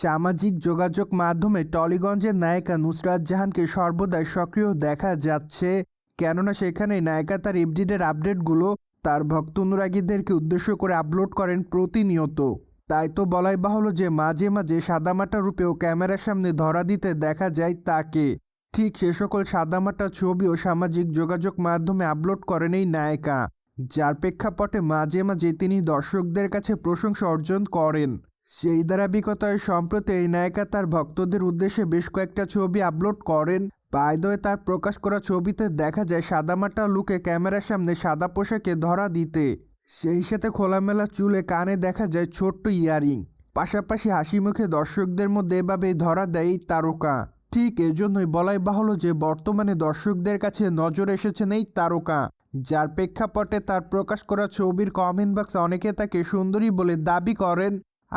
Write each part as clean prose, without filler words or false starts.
সামাজিক যোগাযোগ মাধ্যমে টলিগঞ্জের নায়িকা নুসরাত জাহানকে সর্বদাই সক্রিয় দেখা যাচ্ছে, কেননা সেখানে নায়িকা তার এফডিডের আপডেটগুলো তার ভক্ত অনুরাগীদেরকে উদ্দেশ্য করে আপলোড করেন প্রতিনিয়ত। তাই তো বলাই বাহুল্য যে মাঝে মাঝে সাদামাটা রূপেও ক্যামেরার সামনে ধরা দিতে দেখা যায় তাকে। ঠিক সে সকল সাদামাটা ছবিও সামাজিক যোগাযোগ মাধ্যমে আপলোড করেন এই নায়িকা, যার প্রেক্ষাপটে মাঝে মাঝে তিনি দর্শকদের কাছে প্রশংসা অর্জন করেন। সেই ধারাবাহিকতায় সম্প্রতি এই নায়িকা তার ভক্তদের উদ্দেশ্যে বেশ কয়েকটা ছবি আপলোড করেন। বাই-দ্য-ওয়ে তার প্রকাশ করা ছবিতে দেখা যায় সাদামাটা লুকে ক্যামেরার সামনে সাদা পোশাকে ধরা দিতে, সেই সাথে খোলামেলা চুলে কানে দেখা যায় ছোট্ট ইয়ারিং, পাশাপাশি হাসি মুখে দর্শকদের মধ্যে এভাবেই ধরা দেয় এই তারকা। ঠিক এজন্যই বলাই বাহুল্য যে বর্তমানে দর্শকদের কাছে নজর এসেছেন এই তারকা, যার প্রেক্ষাপটে তার প্রকাশ করা ছবির কমেন্ট বক্সে অনেকে তাকে সুন্দরী বলে দাবি করেন,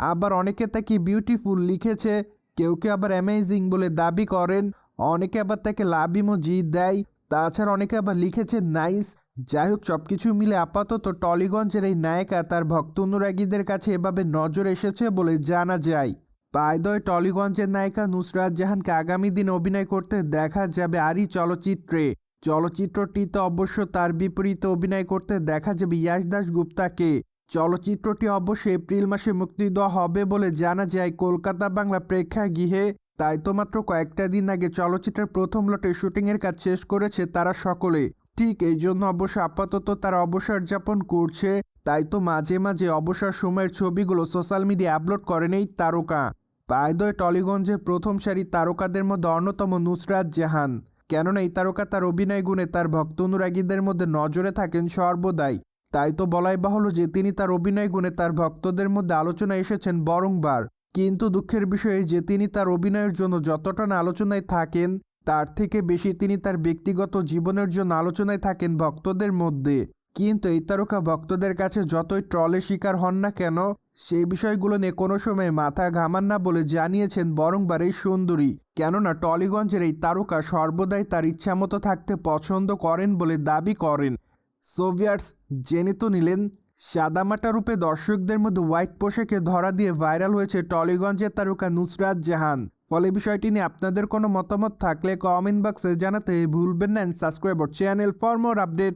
আবার অনেকে তাকে বিউটিফুল লিখেছে, কেউ কেউ আবার অ্যামেজিং বলে দাবি করেন, অনেকে আবার তাকে লাভ ইমোজি দেয়, তাছাড়া অনেকে আবার লিখেছে নাইস। যাই হোক, সবকিছু মিলে আপাতত টলিগঞ্জের এই নায়িকা তার ভক্ত অনুরাগীদের কাছে এভাবে নজর এসেছে বলে জানা যায়। বাই-দ্য-ওয়ে টলিগঞ্জের নায়িকা নুসরাত জাহানকে আগামী দিনে অভিনয় করতে দেখা যাবে আরই চলচ্চিত্রে। চলচ্চিত্রটিতে অবশ্য তার বিপরীতে অভিনয় করতে দেখা যাবে ইয়াশ দাশগুপ্তাকে। চলচ্চিত্রটি অবশ্য এপ্রিল মাসে মুক্তি দেওয়া হবে বলে জানা যায় কলকাতা বাংলা প্রেক্ষাগৃহে। তাই তো মাত্র কয়েকটা দিন আগে চলচ্চিত্রের প্রথম লটে শুটিংয়ের কাজ শেষ করেছে তারা সকলে। ঠিক এই জন্য অবশ্য আপাতত তারা অবসর যাপন করছে। তাই তো মাঝে মাঝে অবসর সময়ের ছবিগুলো সোশ্যাল মিডিয়ায় আপলোড করেন এই তারকা। বাই-দ্য-ওয়ে টলিগঞ্জের প্রথম সারির তারকাদের মধ্যে অন্যতম নুসরাত জাহান, কেননা এই তারকা তার অভিনয় গুণে তার ভক্ত অনুরাগীদের মধ্যে নজরে থাকেন সর্বদাই। তাই তো বলাই বাহুল্য যে তিনি তার অভিনয় গুণে তার ভক্তদের মধ্যে আলোচনায় এসেছেন বারংবার। কিন্তু দুঃখের বিষয় যে তিনি তার অভিনয়ের জন্য যতটা না আলোচনায় থাকেন, তার থেকে বেশি তিনি তার ব্যক্তিগত জীবনের জন্য আলোচনায় থাকেন ভক্তদের মধ্যে। কিন্তু এই তারকা ভক্তদের কাছে যতই ট্রলের শিকার হন না কেন, সেই বিষয়গুলো নিয়ে কোনো সময় মাথা ঘামান না বলে জানিয়েছেন বরংবার এই সুন্দরী, কেননা টলিগঞ্জের এই তারকা সর্বদাই তার ইচ্ছামতো থাকতে পছন্দ করেন বলে দাবি করেন। সো ভিউয়ার্স, জেনে তো নিলেন সাদামাটা রূপে দর্শকদের মধ্যে হোয়াইট পোশাকে ধরা দিয়ে ভাইরাল হয়েছে টলিগঞ্জের তারকা নুসরাত জাহান। ফলে বিষয়টি নিয়ে আপনাদের কোনো মতামত থাকলে কমেন্ট বক্সে জানাতে ভুলবেন না। Subscribe our channel for more update.